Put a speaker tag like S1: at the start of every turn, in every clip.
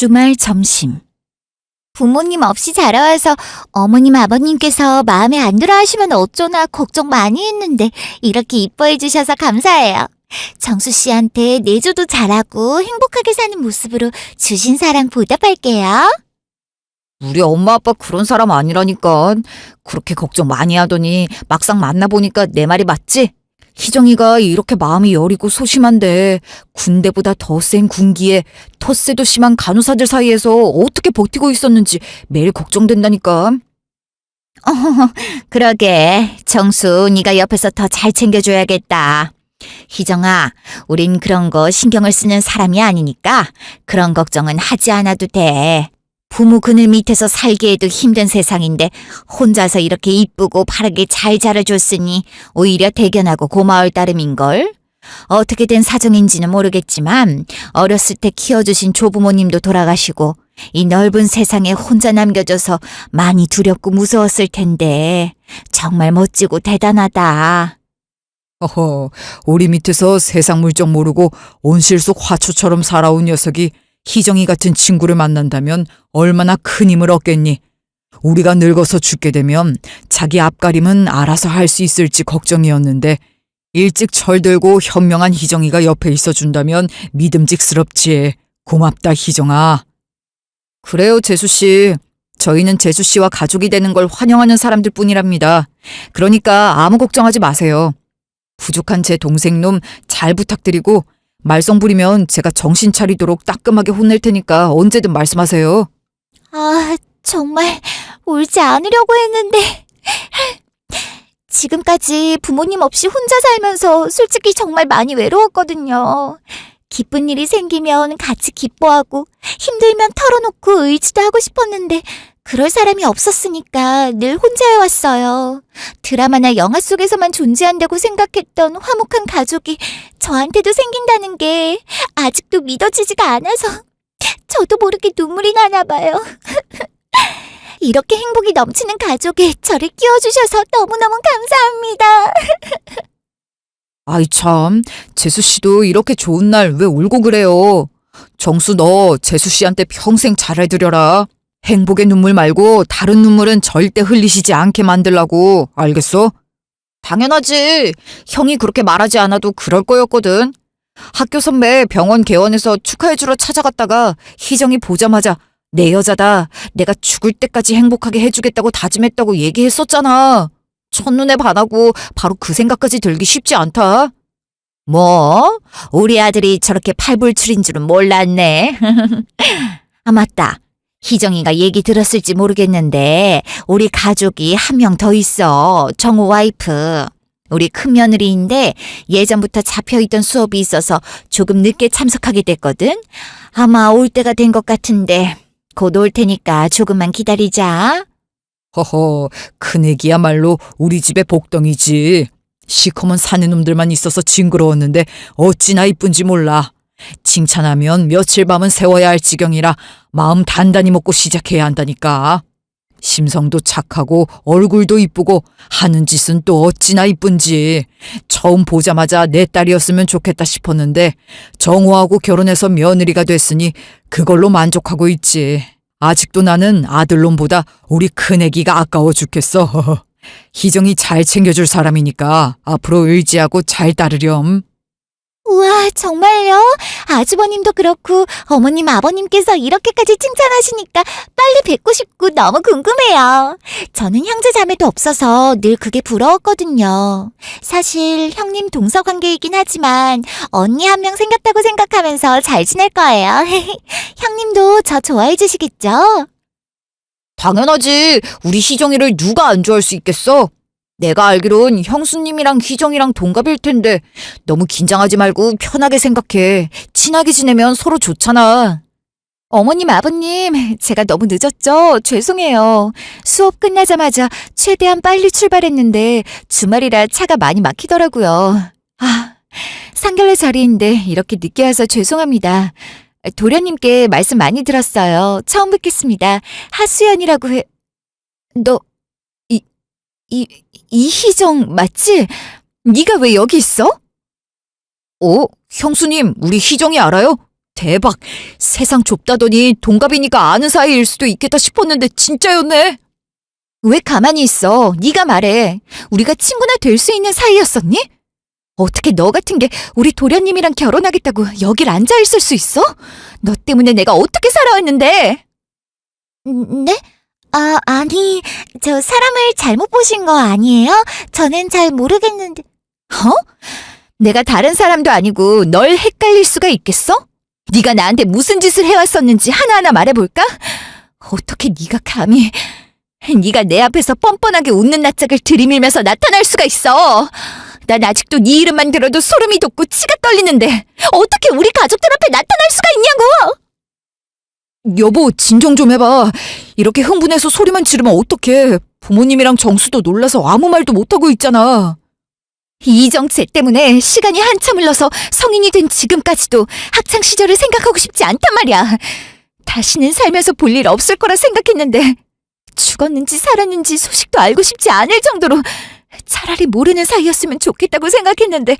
S1: 주말 점심.
S2: 부모님 없이 자라와서 어머님 아버님께서 마음에 안 들어 하시면 어쩌나 걱정 많이 했는데 이렇게 이뻐해 주셔서 감사해요. 정수 씨한테 내조도 잘하고 행복하게 사는 모습으로 주신 사랑 보답할게요.
S1: 우리 엄마 아빠 그런 사람 아니라니까. 그렇게 걱정 많이 하더니 막상 만나보니까 내 말이 맞지? 희정이가 이렇게 마음이 여리고 소심한데 군대보다 더 센 군기에 텃세도 심한 간호사들 사이에서 어떻게 버티고 있었는지 매일 걱정된다니까.
S2: 그러게 정수 네가 옆에서 더 잘 챙겨줘야겠다. 희정아, 우린 그런 거 신경을 쓰는 사람이 아니니까 그런 걱정은 하지 않아도 돼. 부모 그늘 밑에서 살기에도 힘든 세상인데 혼자서 이렇게 이쁘고 바르게 잘 자라줬으니 오히려 대견하고 고마울 따름인걸. 어떻게 된 사정인지는 모르겠지만 어렸을 때 키워주신 조부모님도 돌아가시고 이 넓은 세상에 혼자 남겨져서 많이 두렵고 무서웠을 텐데 정말 멋지고 대단하다.
S3: 어허, 우리 밑에서 세상 물정 모르고 온실 속 화초처럼 살아온 녀석이 희정이 같은 친구를 만난다면 얼마나 큰 힘을 얻겠니? 우리가 늙어서 죽게 되면 자기 앞가림은 알아서 할 수 있을지 걱정이었는데 일찍 철들고 현명한 희정이가 옆에 있어준다면 믿음직스럽지. 고맙다, 희정아.
S1: 그래요, 재수씨. 저희는 재수씨와 가족이 되는 걸 환영하는 사람들 뿐이랍니다. 그러니까 아무 걱정하지 마세요. 부족한 제 동생놈 잘 부탁드리고 말썽 부리면 제가 정신 차리도록 따끔하게 혼낼 테니까 언제든 말씀하세요.
S2: 아, 정말 울지 않으려고 했는데 지금까지 부모님 없이 혼자 살면서 솔직히 정말 많이 외로웠거든요. 기쁜 일이 생기면 같이 기뻐하고 힘들면 털어놓고 의지도 하고 싶었는데 그럴 사람이 없었으니까 늘 혼자 해왔어요. 드라마나 영화 속에서만 존재한다고 생각했던 화목한 가족이 저한테도 생긴다는 게 아직도 믿어지지가 않아서 저도 모르게 눈물이 나나 봐요. 이렇게 행복이 넘치는 가족에 저를 끼워주셔서 너무너무 감사합니다.
S1: 아이 참, 재수씨도 이렇게 좋은 날 왜 울고 그래요. 정수 너 재수씨한테 평생 잘해드려라. 행복의 눈물 말고 다른 눈물은 절대 흘리시지 않게 만들라고. 알겠어? 당연하지. 형이 그렇게 말하지 않아도 그럴 거였거든. 학교 선배 병원 개원해서 축하해주러 찾아갔다가 희정이 보자마자 내 여자다. 내가 죽을 때까지 행복하게 해주겠다고 다짐했다고 얘기했었잖아. 첫눈에 반하고 바로 그 생각까지 들기 쉽지 않다.
S2: 뭐? 우리 아들이 저렇게 팔불출인 줄은 몰랐네. 아, 맞다. 희정이가 얘기 들었을지 모르겠는데 우리 가족이 한 명 더 있어. 정우 와이프. 우리 큰며느리인데 예전부터 잡혀있던 수업이 있어서 조금 늦게 참석하게 됐거든. 아마 올 때가 된 것 같은데 곧 올 테니까 조금만 기다리자.
S3: 허허, 큰애기야말로 우리 집의 복덩이지. 시커먼 사내놈들만 있어서 징그러웠는데 어찌나 이쁜지 몰라. 칭찬하면 며칠 밤은 세워야 할 지경이라 마음 단단히 먹고 시작해야 한다니까. 심성도 착하고 얼굴도 이쁘고 하는 짓은 또 어찌나 이쁜지. 처음 보자마자 내 딸이었으면 좋겠다 싶었는데 정우하고 결혼해서 며느리가 됐으니 그걸로 만족하고 있지. 아직도 나는 아들놈보다 우리 큰애기가 아까워 죽겠어. 희정이 잘 챙겨줄 사람이니까 앞으로 의지하고 잘 따르렴.
S2: 우와, 정말요? 아주버님도 그렇고 어머님 아버님께서 이렇게까지 칭찬하시니까 빨리 뵙고 싶고 너무 궁금해요. 저는 형제 자매도 없어서 늘 그게 부러웠거든요. 사실 형님 동서관계이긴 하지만 언니 한 명 생겼다고 생각하면서 잘 지낼 거예요. 형님도 저 좋아해 주시겠죠?
S1: 당연하지. 우리 희정이를 누가 안 좋아할 수 있겠어? 내가 알기론 형수님이랑 희정이랑 동갑일 텐데 너무 긴장하지 말고 편하게 생각해. 친하게 지내면 서로 좋잖아.
S2: 어머님, 아버님, 제가 너무 늦었죠? 죄송해요. 수업 끝나자마자 최대한 빨리 출발했는데 주말이라 차가 많이 막히더라고요. 아, 상견례 자리인데 이렇게 늦게 와서 죄송합니다. 도련님께 말씀 많이 들었어요. 처음 뵙겠습니다. 하수연이라고 해. 너, 이희정 맞지? 네가 왜 여기 있어?
S1: 형수님, 우리 희정이 알아요? 대박. 세상 좁다더니 동갑이니까 아는 사이일 수도 있겠다 싶었는데 진짜였네.
S2: 왜 가만히 있어? 네가 말해. 우리가 친구나 될 수 있는 사이였었니? 어떻게 너 같은 게 우리 도련님이랑 결혼하겠다고 여길 앉아있을 수 있어? 너 때문에 내가 어떻게 살아왔는데? 네? 아니, 저 사람을 잘못 보신 거 아니에요? 저는 잘 모르겠는데. 내가 다른 사람도 아니고 널 헷갈릴 수가 있겠어? 네가 나한테 무슨 짓을 해왔었는지 하나하나 말해볼까? 어떻게 네가 감히 네가 내 앞에서 뻔뻔하게 웃는 낯짝을 들이밀면서 나타날 수가 있어. 난 아직도 네 이름만 들어도 소름이 돋고 치가 떨리는데 어떻게 우리 가족들 앞에 나타날 수가 있냐고.
S1: 여보, 진정 좀 해봐. 이렇게 흥분해서 소리만 지르면 어떡해. 부모님이랑 정수도 놀라서 아무 말도 못하고 있잖아.
S2: 이정채 때문에 시간이 한참 흘러서 성인이 된 지금까지도 학창시절을 생각하고 싶지 않단 말이야. 다시는 살면서 볼 일 없을 거라 생각했는데 죽었는지 살았는지 소식도 알고 싶지 않을 정도로 차라리 모르는 사이였으면 좋겠다고 생각했는데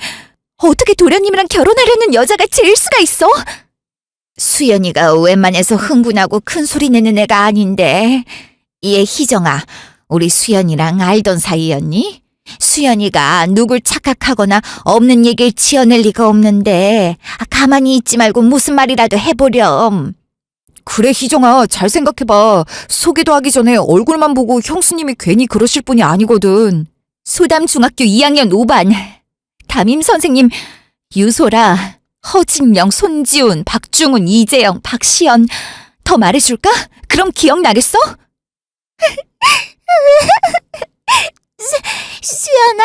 S2: 어떻게 도련님이랑 결혼하려는 여자가 제일 수가 있어? 수연이가 웬만해서 흥분하고 큰 소리 내는 애가 아닌데. 얘 희정아, 우리 수연이랑 알던 사이였니? 수연이가 누굴 착각하거나 없는 얘기를 지어낼 리가 없는데 가만히 있지 말고 무슨 말이라도 해보렴.
S1: 그래, 희정아, 잘 생각해봐. 소개도 하기 전에 얼굴만 보고 형수님이 괜히 그러실 분이 아니거든.
S2: 소담 중학교 2학년 5반 담임 선생님 유소라, 허진영, 손지훈, 박중훈, 이재영, 박시연. 더 말해줄까? 그럼 기억나겠어? 수연아,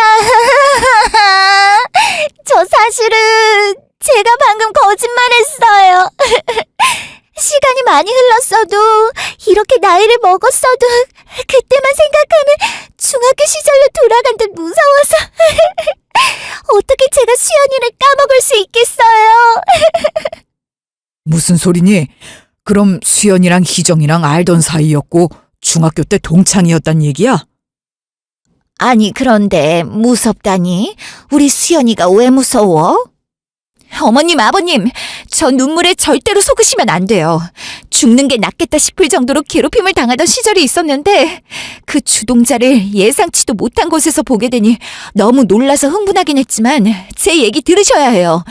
S2: 저 사실은 제가 방금 거짓말했어요. 시간이 많이 흘렀어도 이렇게 나이를 먹었어도 그때만 생각하면 중학교 시절로 돌아간 듯 무서워서 어떻게 제가 수연이를 까먹을 수 있겠어요.
S3: 무슨 소리니? 그럼 수연이랑 희정이랑 알던 사이였고 중학교 때 동창이었단 얘기야?
S2: 아니, 그런데 무섭다니? 우리 수연이가 왜 무서워? 어머님, 아버님, 저 눈물에 절대로 속으시면 안 돼요. 죽는 게 낫겠다 싶을 정도로 괴롭힘을 당하던 시절이 있었는데 그 주동자를 예상치도 못한 곳에서 보게 되니 너무 놀라서 흥분하긴 했지만 제 얘기 들으셔야 해요.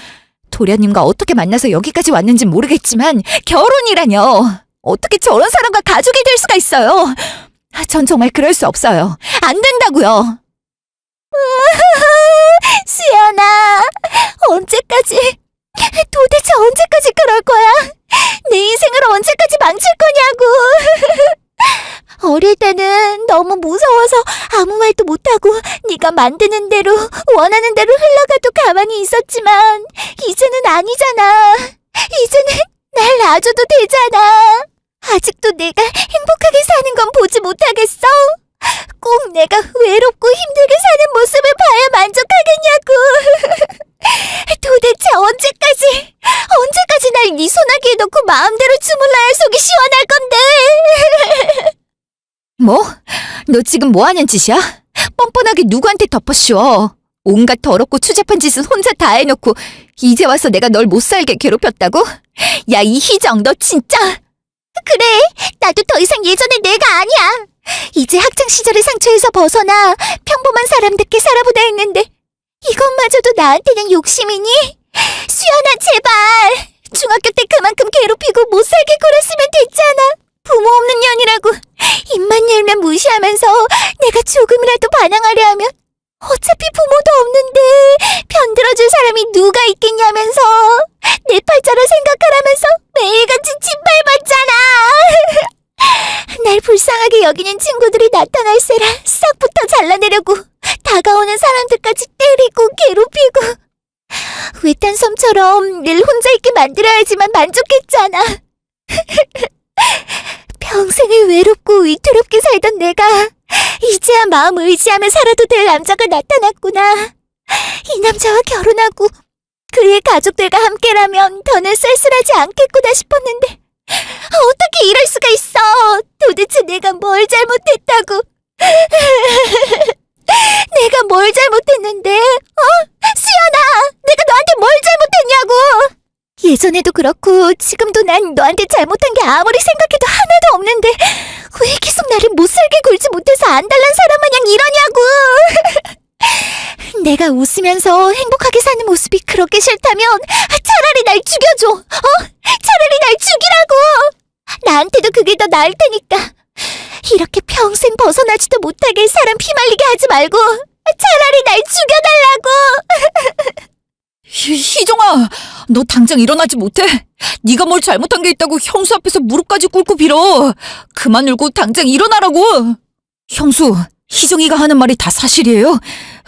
S2: 도련님과 어떻게 만나서 여기까지 왔는지 모르겠지만 결혼이라뇨. 어떻게 저런 사람과 가족이 될 수가 있어요? 전 정말 그럴 수 없어요. 안 된다고요. 수연아, 언제까지, 도대체 언제까지 그럴 거야? 내 인생을 언제까지 망칠 거냐고. 어릴 때는 너무 무서워서 아무 말도 못하고 네가 만드는 대로 원하는 대로 흘러가도 가만히 있었지만 이제는 아니잖아. 이제는 날 놔줘도 되잖아. 아직도 내가 행복하게 사는 건 보지 못하겠어? 꼭 내가 외롭고 힘들게 사는 모습을 봐야 만족하겠냐고. 도대체 언제까지 날 네 손아귀에 넣고 마음대로 주물러야 속이 시원할 건데. 뭐? 너 지금 뭐 하는 짓이야? 뻔뻔하게 누구한테 덮어씌워. 온갖 더럽고 추잡한 짓은 혼자 다 해놓고 이제 와서 내가 널 못살게 괴롭혔다고? 야, 이 희정, 너 진짜. 그래, 나도 더 이상 예전의 내가 아니야. 이제 학창시절의 상처에서 벗어나 평범한 사람답게 살아보다 했는데 이것마저도 나한테는 욕심이니? 수연아, 제발. 중학교 때 그만큼 괴롭히고 못살게 굴었으면 됐잖아. 부모 없는 년이라고 입만 열면 무시하면서 내가 조금이라도 반항하려 하면 어차피 부모도 없는데 편들어줄 사람이 누가 있겠냐면서 내 팔자를 생각하라면서 매일같이 짓밟았잖아. 날 불쌍하게 여기는 친구들이 나타날세라 싹부터 잘라내려고 다가오는 사람들까지 때리고 괴롭히고 외딴 섬처럼 늘 혼자 있게 만들어야지만 만족했잖아. 평생을 외롭고 위태롭게 살던 내가 이제야 마음 의지하며 살아도 될 남자가 나타났구나. 이 남자와 결혼하고 그의 가족들과 함께라면 더는 쓸쓸하지 않겠구나 싶었는데 어떻게 이럴 수가 있어. 도대체 내가 뭘 잘못했다고. 내가 뭘 잘못했는데? 수연아, 내가 너한테 뭘 잘못했냐고. 예전에도 그렇고 지금도 난 너한테 잘못한 게 아무리 생각해도 하나도 없는데 왜 계속 나를 못살게 굴지 못해서 안달난 사람 마냥 이러냐고. 내가 웃으면서 행복하게 사는 모습이 그렇게 싫다면 차라리 날 죽여줘. 차라리 날 죽이라고. 나한테도 그게 더 나을 테니까. 이렇게 평생 벗어나지도 못하게 사람 피말리게 하지 말고 차라리 날 죽여달라고.
S3: 희정아, 너 당장 일어나지 못해? 네가 뭘 잘못한 게 있다고 형수 앞에서 무릎까지 꿇고 빌어. 그만 울고 당장 일어나라고. 형수, 희정이가 하는 말이 다 사실이에요?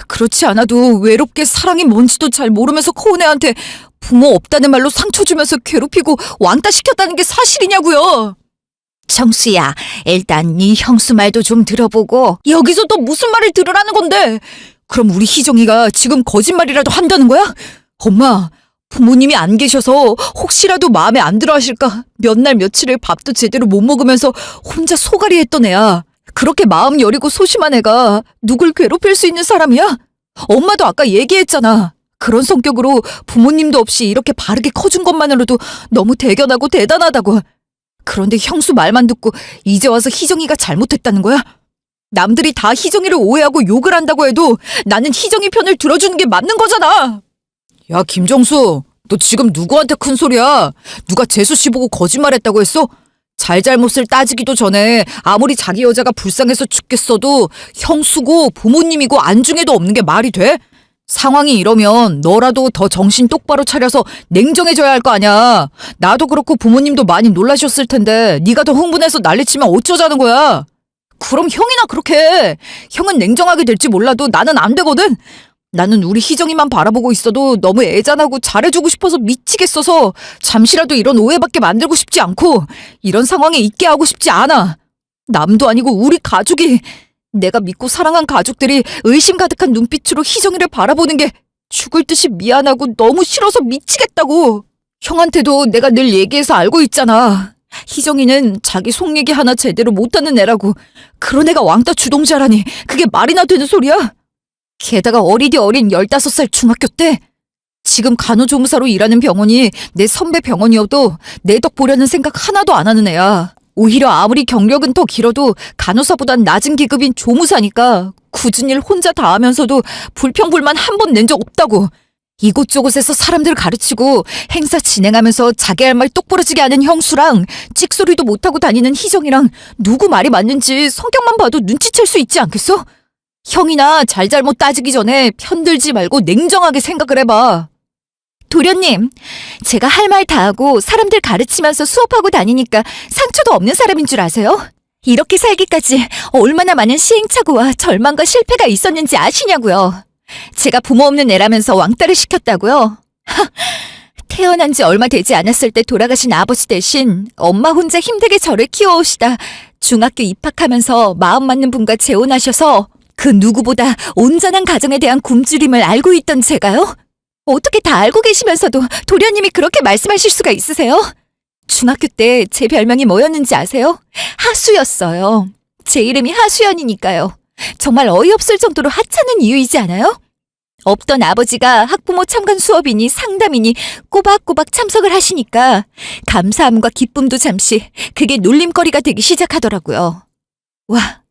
S3: 그렇지 않아도 외롭게 사랑이 뭔지도 잘 모르면서 커온 애한테 부모 없다는 말로 상처 주면서 괴롭히고 왕따 시켰다는 게 사실이냐고요.
S2: 정수야, 일단 네 형수 말도 좀 들어보고.
S3: 여기서 또 무슨 말을 들으라는 건데? 그럼 우리 희정이가 지금 거짓말이라도 한다는 거야? 엄마, 부모님이 안 계셔서 혹시라도 마음에 안 들어 하실까 몇 날 며칠을 밥도 제대로 못 먹으면서 혼자 소갈이 했던 애야. 그렇게 마음 여리고 소심한 애가 누굴 괴롭힐 수 있는 사람이야? 엄마도 아까 얘기했잖아. 그런 성격으로 부모님도 없이 이렇게 바르게 커준 것만으로도 너무 대견하고 대단하다고. 그런데 형수 말만 듣고 이제 와서 희정이가 잘못했다는 거야? 남들이 다 희정이를 오해하고 욕을 한다고 해도 나는 희정이 편을 들어주는 게 맞는 거잖아. 야, 김정수, 너 지금 누구한테 큰 소리야? 누가 재수 씨 보고 거짓말했다고 했어? 잘잘못을 따지기도 전에 아무리 자기 여자가 불쌍해서 죽겠어도 형수고 부모님이고 안중에도 없는 게 말이 돼? 상황이 이러면 너라도 더 정신 똑바로 차려서 냉정해져야 할 거 아니야. 나도 그렇고 부모님도 많이 놀라셨을 텐데 네가 더 흥분해서 난리치면 어쩌자는 거야. 그럼 형이나 그렇게 해. 형은 냉정하게 될지 몰라도 나는 안 되거든. 나는 우리 희정이만 바라보고 있어도 너무 애잔하고 잘해주고 싶어서 미치겠어서 잠시라도 이런 오해받게 만들고 싶지 않고 이런 상황에 있게 하고 싶지 않아. 남도 아니고 우리 가족이, 내가 믿고 사랑한 가족들이 의심 가득한 눈빛으로 희정이를 바라보는 게 죽을 듯이 미안하고 너무 싫어서 미치겠다고. 형한테도 내가 늘 얘기해서 알고 있잖아. 희정이는 자기 속 얘기 하나 제대로 못하는 애라고. 그런 애가 왕따 주동자라니 그게 말이나 되는 소리야? 게다가 어리디 어린 15살 중학교 때 지금 간호조무사로 일하는 병원이 내 선배 병원이어도 내 덕 보려는 생각 하나도 안 하는 애야. 오히려 아무리 경력은 더 길어도 간호사보단 낮은 계급인 조무사니까 굳은 일 혼자 다 하면서도 불평불만 한 번 낸 적 없다고. 이곳저곳에서 사람들 가르치고 행사 진행하면서 자기 할 말 똑부러지게 하는 형수랑 찍소리도 못하고 다니는 희정이랑 누구 말이 맞는지 성격만 봐도 눈치챌 수 있지 않겠어? 형이나 잘잘못 따지기 전에 편들지 말고 냉정하게 생각을 해봐.
S2: 도련님, 제가 할 말 다 하고 사람들 가르치면서 수업하고 다니니까 상처도 없는 사람인 줄 아세요? 이렇게 살기까지 얼마나 많은 시행착오와 절망과 실패가 있었는지 아시냐고요. 제가 부모 없는 애라면서 왕따를 시켰다고요? 태어난 지 얼마 되지 않았을 때 돌아가신 아버지 대신 엄마 혼자 힘들게 저를 키워오시다 중학교 입학하면서 마음 맞는 분과 재혼하셔서 그 누구보다 온전한 가정에 대한 굶주림을 알고 있던 제가요? 어떻게 다 알고 계시면서도 도련님이 그렇게 말씀하실 수가 있으세요? 중학교 때 제 별명이 뭐였는지 아세요? 하수였어요. 제 이름이 하수연이니까요. 정말 어이없을 정도로 하찮은 이유이지 않아요? 없던 아버지가 학부모 참관 수업이니 상담이니 꼬박꼬박 참석을 하시니까 감사함과 기쁨도 잠시 그게 놀림거리가 되기 시작하더라고요. 와,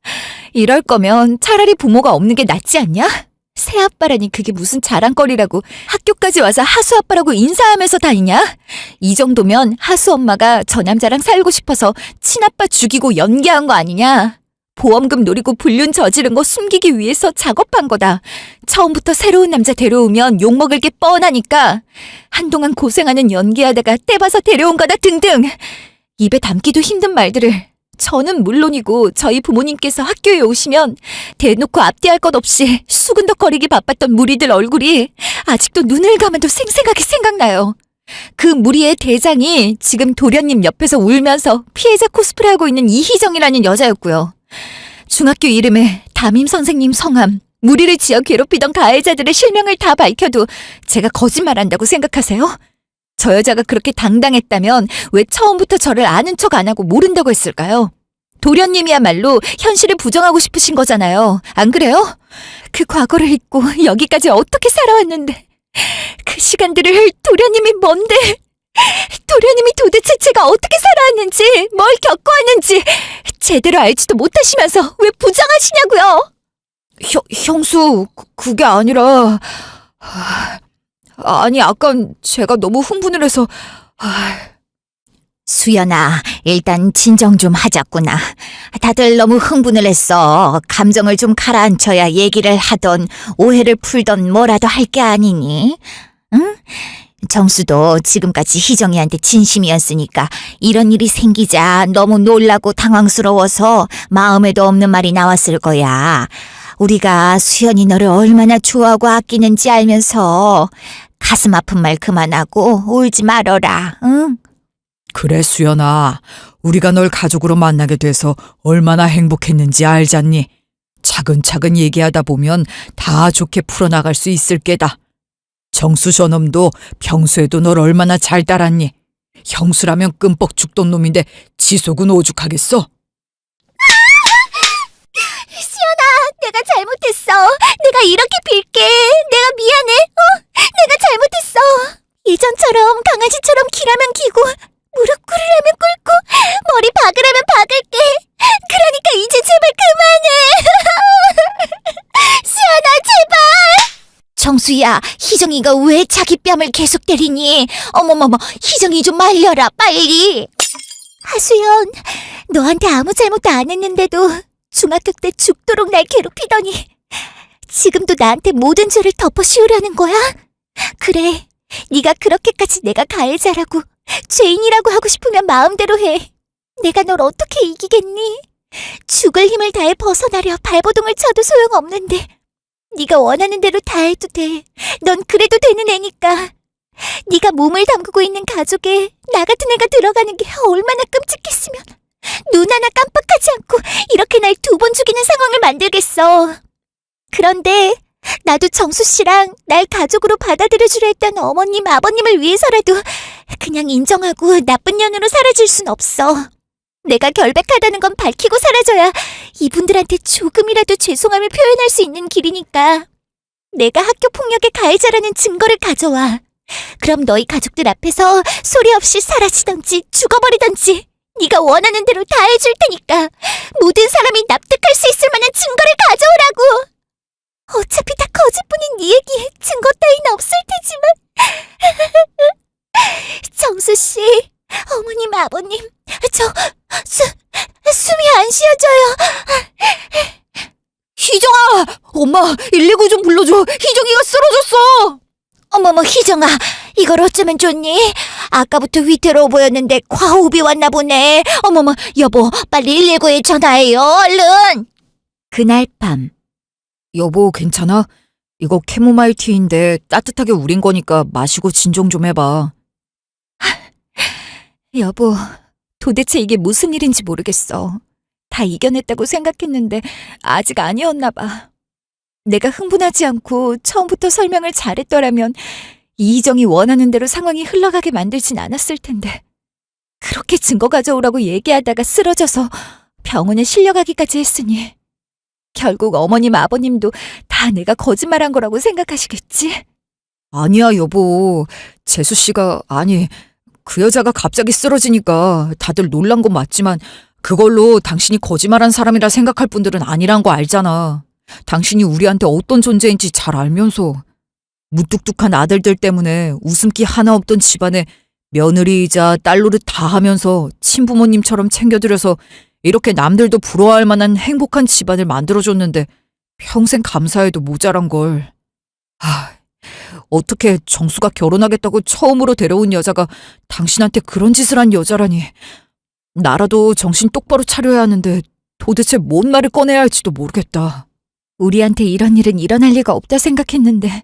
S2: 이럴 거면 차라리 부모가 없는 게 낫지 않냐? 새아빠라니 그게 무슨 자랑거리라고 학교까지 와서 하수아빠라고 인사하면서 다니냐? 이 정도면 하수엄마가 저 남자랑 살고 싶어서 친아빠 죽이고 연기한 거 아니냐? 보험금 노리고 불륜 저지른 거 숨기기 위해서 작업한 거다. 처음부터 새로운 남자 데려오면 욕먹을 게 뻔하니까 한동안 고생하는 연기하다가 떼봐서 데려온 거다 등등. 입에 담기도 힘든 말들을 저는 물론이고 저희 부모님께서 학교에 오시면 대놓고 앞뒤할 것 없이 수근덕거리기 바빴던 무리들 얼굴이 아직도 눈을 감아도 생생하게 생각나요. 그 무리의 대장이 지금 도련님 옆에서 울면서 피해자 코스프레하고 있는 이희정이라는 여자였고요. 중학교 이름에 담임 선생님 성함, 무리를 지어 괴롭히던 가해자들의 실명을 다 밝혀도 제가 거짓말한다고 생각하세요? 저 여자가 그렇게 당당했다면 왜 처음부터 저를 아는 척 안 하고 모른다고 했을까요? 도련님이야말로 현실을 부정하고 싶으신 거잖아요. 안 그래요? 그 과거를 잊고 여기까지 어떻게 살아왔는데 그 시간들을 도련님이 뭔데? 도련님이 도대체 제가 어떻게 살아왔는지, 뭘 겪어왔는지 제대로 알지도 못하시면서 왜 부정하시냐고요?
S1: 형수, 그게 아니라, 아니, 아깐 제가 너무 흥분을 해서,
S2: 수연아, 일단 진정 좀 하자꾸나. 다들 너무 흥분을 했어. 감정을 좀 가라앉혀야 얘기를 하던 오해를 풀던 뭐라도 할 게 아니니? 응? 정수도 지금까지 희정이한테 진심이었으니까 이런 일이 생기자 너무 놀라고 당황스러워서 마음에도 없는 말이 나왔을 거야. 우리가 수연이 너를 얼마나 좋아하고 아끼는지 알면서 가슴 아픈 말 그만하고 울지 말어라. 응?
S3: 그래, 수연아. 우리가 널 가족으로 만나게 돼서 얼마나 행복했는지 알잖니? 차근차근 얘기하다 보면 다 좋게 풀어나갈 수 있을 게다. 정수 저놈도 평소에도 널 얼마나 잘 따랐니? 형수라면 끔뻑 죽던 놈인데 지속은 오죽하겠어?
S2: 수연아, 내가 잘못했어. 내가 이렇게 빌게. 내가 미안해. 내가 잘못했어. 예전처럼 강아지처럼 기라면 기고 무릎 꿇으라면 꿇고 머리 박으라면 박을게. 그러니까 이제 제발 그만해. 수연아, 제발. 정수야, 희정이가 왜 자기 뺨을 계속 때리니? 어머머머, 희정이 좀 말려라, 빨리. 하수연, 너한테 아무 잘못도 안 했는데도 중학교 때 죽도록 날 괴롭히더니 지금도 나한테 모든 죄를 덮어 씌우려는 거야? 그래, 네가 그렇게까지 내가 가해자라고 죄인이라고 하고 싶으면 마음대로 해. 내가 널 어떻게 이기겠니? 죽을 힘을 다해 벗어나려 발버둥을 쳐도 소용없는데 네가 원하는 대로 다 해도 돼. 넌 그래도 되는 애니까. 네가 몸을 담그고 있는 가족에 나 같은 애가 들어가는 게 얼마나 끔찍했으면 눈 하나 깜빡하지 않고 이렇게 날 2번 죽이는 상황을 만들겠어. 그런데 나도 정수 씨랑 날 가족으로 받아들여주려 했던 어머님, 아버님을 위해서라도 그냥 인정하고 나쁜 년으로 사라질 순 없어. 내가 결백하다는 건 밝히고 사라져야 이분들한테 조금이라도 죄송함을 표현할 수 있는 길이니까. 내가 학교 폭력의 가해자라는 증거를 가져와. 그럼 너희 가족들 앞에서 소리 없이 사라지던지 죽어버리던지 네가 원하는 대로 다 해줄 테니까 모든 사람이 납득할 수 있을 만한 증거를 가져오라고. 어차피 다 거짓뿐인 네 얘기에 증거 따위는 없을 테지만. 정수 씨, 어머님, 아버님, 숨이 안 쉬어져요.
S1: 희정아! 엄마, 119 좀 불러줘! 희정이가 쓰러졌어!
S2: 어머머, 희정아, 이걸 어쩌면 좋니? 아까부터 위태로워 보였는데 과호흡이 왔나 보네. 어머머, 여보, 빨리 119에 전화해요, 얼른. 그날 밤.
S1: 여보, 괜찮아? 이거 캐모마일 티인데 따뜻하게 우린 거니까 마시고 진정 좀 해봐.
S2: 여보, 도대체 이게 무슨 일인지 모르겠어. 다 이겨냈다고 생각했는데 아직 아니었나 봐. 내가 흥분하지 않고 처음부터 설명을 잘했더라면 이희정이 원하는 대로 상황이 흘러가게 만들진 않았을 텐데. 그렇게 증거 가져오라고 얘기하다가 쓰러져서 병원에 실려가기까지 했으니 결국 어머님, 아버님도 다 내가 거짓말한 거라고 생각하시겠지?
S1: 아니야, 여보. 재수 씨가, 아니, 그 여자가 갑자기 쓰러지니까 다들 놀란 건 맞지만 그걸로 당신이 거짓말한 사람이라 생각할 분들은 아니란 거 알잖아. 당신이 우리한테 어떤 존재인지 잘 알면서 무뚝뚝한 아들들 때문에 웃음기 하나 없던 집안에 며느리이자 딸 노릇 다 하면서 친부모님처럼 챙겨드려서 이렇게 남들도 부러워할 만한 행복한 집안을 만들어줬는데 평생 감사해도 모자란 걸. 어떻게 정수가 결혼하겠다고 처음으로 데려온 여자가 당신한테 그런 짓을 한 여자라니. 나라도 정신 똑바로 차려야 하는데 도대체 뭔 말을 꺼내야 할지도 모르겠다.
S2: 우리한테 이런 일은 일어날 리가 없다 생각했는데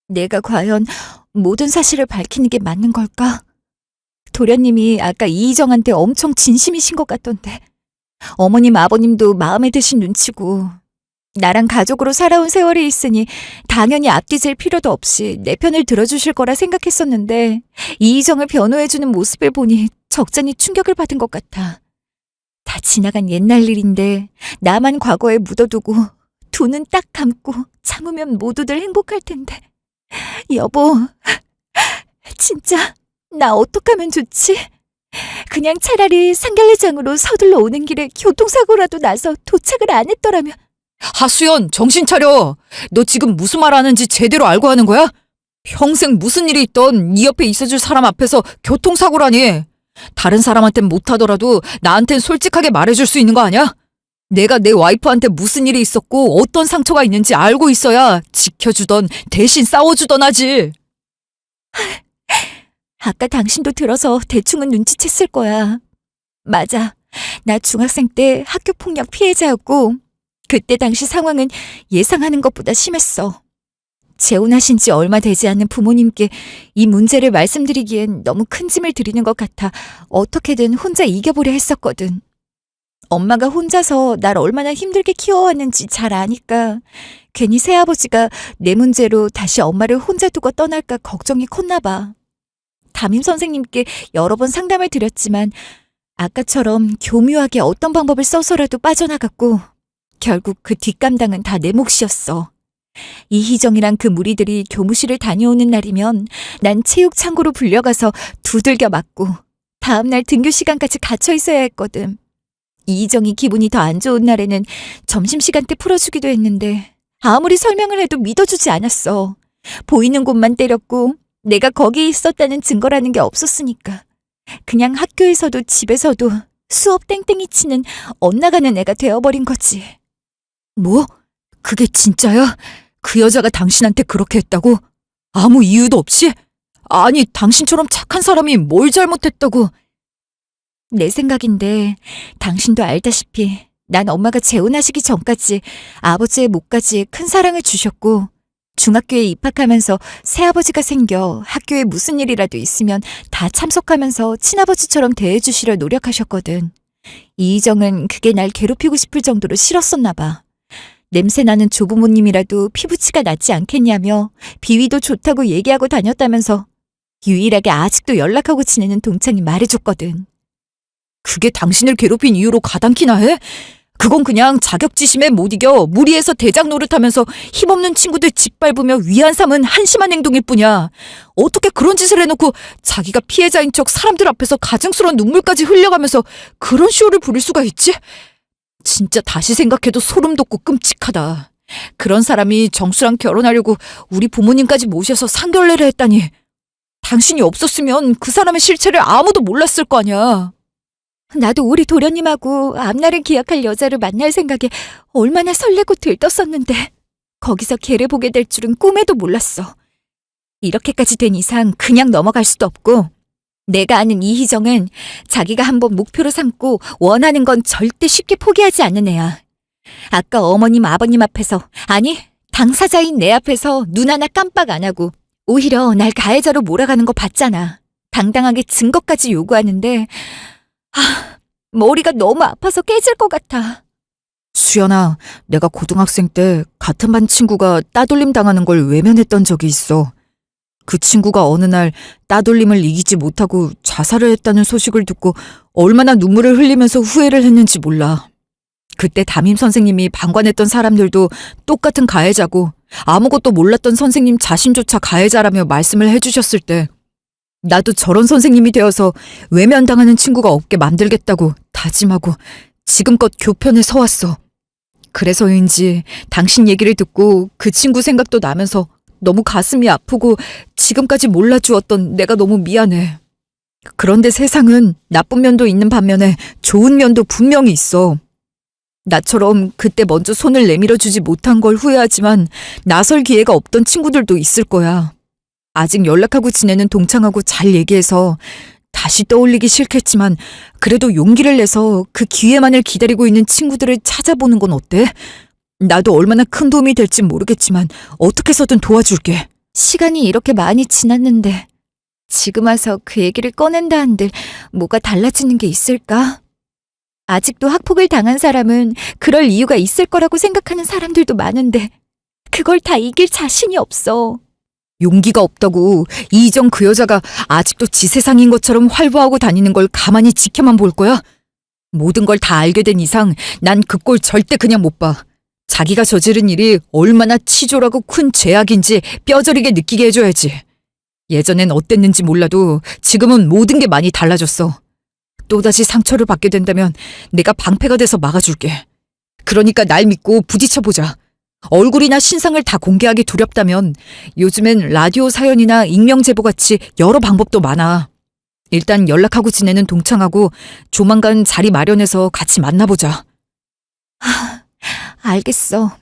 S2: 내가 과연 모든 사실을 밝히는 게 맞는 걸까? 도련님이 아까 이희정한테 엄청 진심이신 것 같던데 어머님, 아버님도 마음에 드신 눈치고 나랑 가족으로 살아온 세월이 있으니 당연히 앞뒤질 필요도 없이 내 편을 들어주실 거라 생각했었는데 이희정을 변호해주는 모습을 보니 적잖이 충격을 받은 것 같아. 다 지나간 옛날 일인데 나만 과거에 묻어두고 두 눈 딱 감고 참으면 모두들 행복할 텐데. 여보, 진짜 나 어떡하면 좋지? 그냥 차라리 상결례장으로 서둘러 오는 길에 교통사고라도 나서 도착을 안 했더라면.
S3: 하수연, 정신 차려. 너 지금 무슨 말 하는지 제대로 알고 하는 거야? 평생 무슨 일이 있던 네 옆에 있어줄 사람 앞에서 교통사고라니. 다른 사람한텐 못하더라도 나한텐 솔직하게 말해줄 수 있는 거 아니야? 내가 내 와이프한테 무슨 일이 있었고 어떤 상처가 있는지 알고 있어야 지켜주던 대신 싸워주던 하지.
S2: 아까 당신도 들어서 대충은 눈치챘을 거야. 맞아. 나 중학생 때 학교폭력 피해자였고 그때 당시 상황은 예상하는 것보다 심했어. 재혼하신 지 얼마 되지 않은 부모님께 이 문제를 말씀드리기엔 너무 큰 짐을 드리는 것 같아 어떻게든 혼자 이겨보려 했었거든. 엄마가 혼자서 날 얼마나 힘들게 키워왔는지 잘 아니까 괜히 새아버지가 내 문제로 다시 엄마를 혼자 두고 떠날까 걱정이 컸나 봐. 담임 선생님께 여러 번 상담을 드렸지만 아까처럼 교묘하게 어떤 방법을 써서라도 빠져나갔고 결국 그 뒷감당은 다 내 몫이었어. 이희정이랑 그 무리들이 교무실을 다녀오는 날이면 난 체육 창고로 불려가서 두들겨 맞고 다음날 등교 시간까지 갇혀 있어야 했거든. 이희정이 기분이 더 안 좋은 날에는 점심시간 때 풀어주기도 했는데 아무리 설명을 해도 믿어주지 않았어. 보이는 곳만 때렸고 내가 거기 있었다는 증거라는 게 없었으니까. 그냥 학교에서도 집에서도 수업 땡땡이 치는 엇나가는 애가 되어버린 거지.
S3: 뭐? 그게 진짜야? 그 여자가 당신한테 그렇게 했다고? 아무 이유도 없이? 아니, 당신처럼 착한 사람이 뭘 잘못했다고?
S2: 내 생각인데 당신도 알다시피 난 엄마가 재혼하시기 전까지 아버지의 몫까지 큰 사랑을 주셨고 중학교에 입학하면서 새아버지가 생겨 학교에 무슨 일이라도 있으면 다 참석하면서 친아버지처럼 대해주시려 노력하셨거든. 이희정은 그게 날 괴롭히고 싶을 정도로 싫었었나 봐. 냄새나는 조부모님이라도 피부치가 낫지 않겠냐며 비위도 좋다고 얘기하고 다녔다면서 유일하게 아직도 연락하고 지내는 동창이 말해줬거든.
S3: 그게 당신을 괴롭힌 이유로 가당키나 해? 그건 그냥 자격지심에 못 이겨 무리해서 대장 노릇하면서 힘없는 친구들 짓밟으며 위안 삼은 한심한 행동일 뿐이야. 어떻게 그런 짓을 해놓고 자기가 피해자인 척 사람들 앞에서 가증스러운 눈물까지 흘려가면서 그런 쇼를 부릴 수가 있지? 진짜 다시 생각해도 소름 돋고 끔찍하다. 그런 사람이 정수랑 결혼하려고 우리 부모님까지 모셔서 상견례를 했다니. 당신이 없었으면 그 사람의 실체를 아무도 몰랐을 거 아니야.
S2: 나도 우리 도련님하고 앞날을 기약할 여자를 만날 생각에 얼마나 설레고 들떴었는데 거기서 걔를 보게 될 줄은 꿈에도 몰랐어. 이렇게까지 된 이상 그냥 넘어갈 수도 없고 내가 아는 이희정은 자기가 한번 목표로 삼고 원하는 건 절대 쉽게 포기하지 않는 애야. 아까 어머님 아버님 앞에서 아니 당사자인 내 앞에서 눈 하나 깜빡 안 하고 오히려 날 가해자로 몰아가는 거 봤잖아. 당당하게 증거까지 요구하는데 머리가 너무 아파서 깨질 것 같아.
S3: 수연아, 내가 고등학생 때 같은 반 친구가 따돌림 당하는 걸 외면했던 적이 있어. 그 친구가 어느 날 따돌림을 이기지 못하고 자살을 했다는 소식을 듣고 얼마나 눈물을 흘리면서 후회를 했는지 몰라. 그때 담임 선생님이 방관했던 사람들도 똑같은 가해자고 아무것도 몰랐던 선생님 자신조차 가해자라며 말씀을 해주셨을 때 나도 저런 선생님이 되어서 외면당하는 친구가 없게 만들겠다고 다짐하고 지금껏 교편에 서왔어. 그래서인지 당신 얘기를 듣고 그 친구 생각도 나면서 너무 가슴이 아프고 지금까지 몰라주었던 내가 너무 미안해. 그런데 세상은 나쁜 면도 있는 반면에 좋은 면도 분명히 있어. 나처럼 그때 먼저 손을 내밀어주지 못한 걸 후회하지만 나설 기회가 없던 친구들도 있을 거야. 아직 연락하고 지내는 동창하고 잘 얘기해서 다시 떠올리기 싫겠지만 그래도 용기를 내서 그 기회만을 기다리고 있는 친구들을 찾아보는 건 어때? 나도 얼마나 큰 도움이 될지 모르겠지만 어떻게 해서든 도와줄게.
S2: 시간이 이렇게 많이 지났는데 지금 와서 그 얘기를 꺼낸다 한들 뭐가 달라지는 게 있을까? 아직도 학폭을 당한 사람은 그럴 이유가 있을 거라고 생각하는 사람들도 많은데 그걸 다 이길 자신이 없어.
S3: 용기가 없다고 이희정 그 여자가 아직도 지 세상인 것처럼 활보하고 다니는 걸 가만히 지켜만 볼 거야? 모든 걸 다 알게 된 이상 난 그 꼴 절대 그냥 못 봐. 자기가 저지른 일이 얼마나 치졸하고 큰 죄악인지 뼈저리게 느끼게 해줘야지.
S1: 예전엔 어땠는지 몰라도 지금은 모든 게 많이 달라졌어. 또다시 상처를 받게 된다면 내가 방패가 돼서 막아줄게. 그러니까 날 믿고 부딪혀보자. 얼굴이나 신상을 다 공개하기 두렵다면 요즘엔 라디오 사연이나 익명 제보 같이 여러 방법도 많아. 일단 연락하고 지내는 동창하고 조만간 자리 마련해서 같이 만나보자.
S2: 알겠어.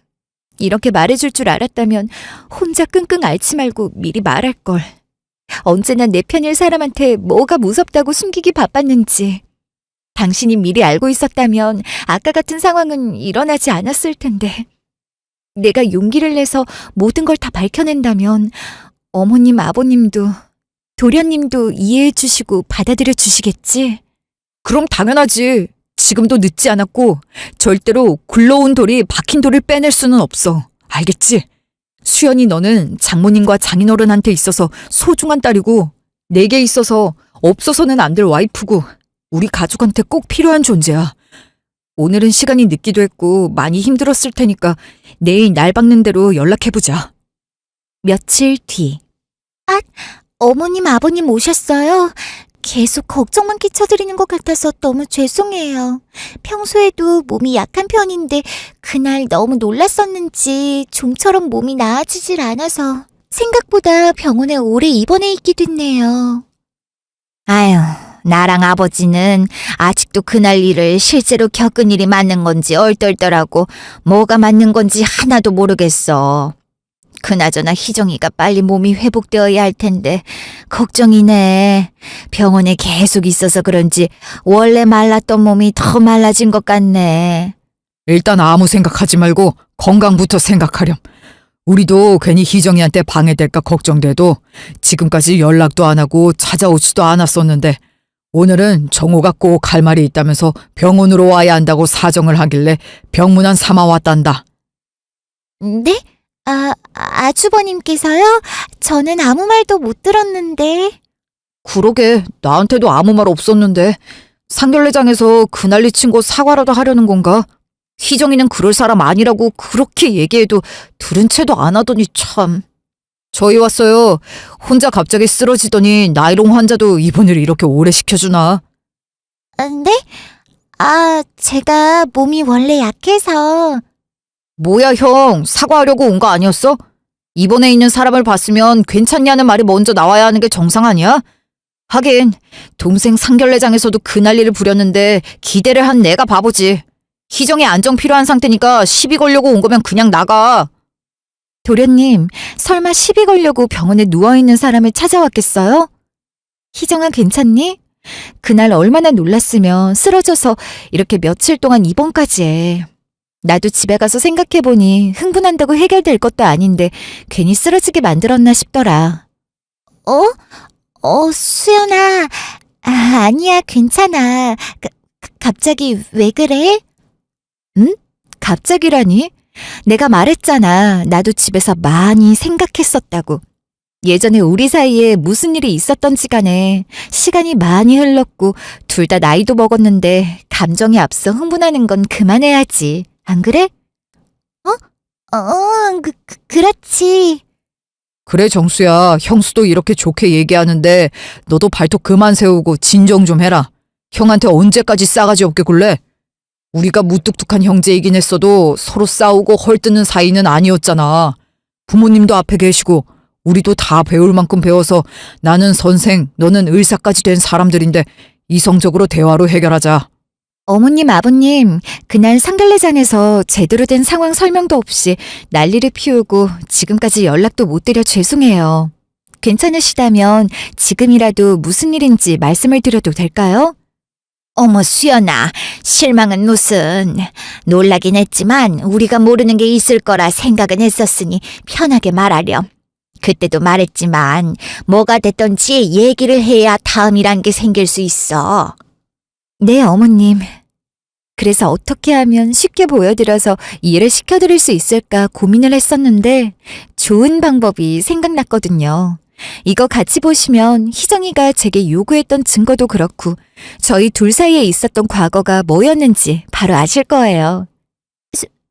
S2: 이렇게 말해줄 줄 알았다면 혼자 끙끙 앓지 말고 미리 말할걸. 언제나 내 편일 사람한테 뭐가 무섭다고 숨기기 바빴는지. 당신이 미리 알고 있었다면 아까 같은 상황은 일어나지 않았을 텐데. 내가 용기를 내서 모든 걸 다 밝혀낸다면 어머님, 아버님도, 도련님도 이해해 주시고 받아들여 주시겠지?
S1: 그럼 당연하지. 지금도 늦지 않았고 절대로 굴러온 돌이 박힌 돌을 빼낼 수는 없어. 알겠지? 수연이 너는 장모님과 장인어른한테 있어서 소중한 딸이고 내게 있어서 없어서는 안 될 와이프고 우리 가족한테 꼭 필요한 존재야. 오늘은 시간이 늦기도 했고 많이 힘들었을 테니까 내일 날 박는 대로 연락해보자.
S2: 며칠 뒤. 어머님, 아버님 오셨어요? 계속 걱정만 끼쳐드리는 것 같아서 너무 죄송해요. 평소에도 몸이 약한 편인데 그날 너무 놀랐었는지 좀처럼 몸이 나아지질 않아서 생각보다 병원에 오래 입원해 있기도 했네요. 아유, 나랑 아버지는 아직도 그날 일을 실제로 겪은 일이 맞는 건지 얼떨떨하고 뭐가 맞는 건지 하나도 모르겠어. 그나저나 희정이가 빨리 몸이 회복되어야 할 텐데 걱정이네. 병원에 계속 있어서 그런지 원래 말랐던 몸이 더 말라진 것 같네.
S1: 일단 아무 생각하지 말고 건강부터 생각하렴. 우리도 괜히 희정이한테 방해될까 걱정돼도 지금까지 연락도 안 하고 찾아오지도 않았었는데 오늘은 정호가 꼭 할 말이 있다면서 병원으로 와야 한다고 사정을 하길래 병문안 삼아 왔단다.
S2: 네? 아주버님께서요? 저는 아무 말도 못 들었는데.
S1: 그러게 나한테도 아무 말 없었는데 상견례장에서 그 난리 친 거 사과라도 하려는 건가? 희정이는 그럴 사람 아니라고 그렇게 얘기해도 들은 채도 안 하더니 참. 저희 왔어요. 혼자 갑자기 쓰러지더니 나이롱 환자도 입원을 이렇게 오래 시켜주나?
S2: 네? 제가 몸이 원래 약해서.
S1: 뭐야 형, 사과하려고 온 거 아니었어? 입원해 있는 사람을 봤으면 괜찮냐는 말이 먼저 나와야 하는 게 정상 아니야? 하긴 동생 상견례장에서도 그 난리를 부렸는데 기대를 한 내가 바보지. 희정이 안정 필요한 상태니까 시비 걸려고 온 거면 그냥 나가.
S2: 도련님, 설마 시비 걸려고 병원에 누워있는 사람을 찾아왔겠어요? 희정아 괜찮니? 그날 얼마나 놀랐으면 쓰러져서 이렇게 며칠 동안 입원까지 해. 나도 집에 가서 생각해보니 흥분한다고 해결될 것도 아닌데 괜히 쓰러지게 만들었나 싶더라. 수연아. 아니야, 괜찮아. 갑자기 왜 그래? 응? 갑자기라니? 내가 말했잖아. 나도 집에서 많이 생각했었다고. 예전에 우리 사이에 무슨 일이 있었던지 간에 시간이 많이 흘렀고 둘 다 나이도 먹었는데 감정이 앞서 흥분하는 건 그만해야지. 안 그래? 그렇지.
S1: 그래 정수야, 형수도 이렇게 좋게 얘기하는데 너도 발톱 그만 세우고 진정 좀 해라. 형한테 언제까지 싸가지 없게 굴래? 우리가 무뚝뚝한 형제이긴 했어도 서로 싸우고 헐뜯는 사이는 아니었잖아. 부모님도 앞에 계시고 우리도 다 배울 만큼 배워서 나는 선생, 너는 의사까지 된 사람들인데 이성적으로 대화로 해결하자.
S2: 어머님, 아버님, 그날 상견례장에서 제대로 된 상황 설명도 없이 난리를 피우고 지금까지 연락도 못 드려 죄송해요. 괜찮으시다면 지금이라도 무슨 일인지 말씀을 드려도 될까요? 어머, 수연아, 실망은 무슨. 놀라긴 했지만 우리가 모르는 게 있을 거라 생각은 했었으니 편하게 말하렴. 그때도 말했지만 뭐가 됐던지 얘기를 해야 다음이란 게 생길 수 있어. 네, 어머님. 그래서 어떻게 하면 쉽게 보여드려서 이해를 시켜드릴 수 있을까 고민을 했었는데 좋은 방법이 생각났거든요. 이거 같이 보시면 희정이가 제게 요구했던 증거도 그렇고 저희 둘 사이에 있었던 과거가 뭐였는지 바로 아실 거예요.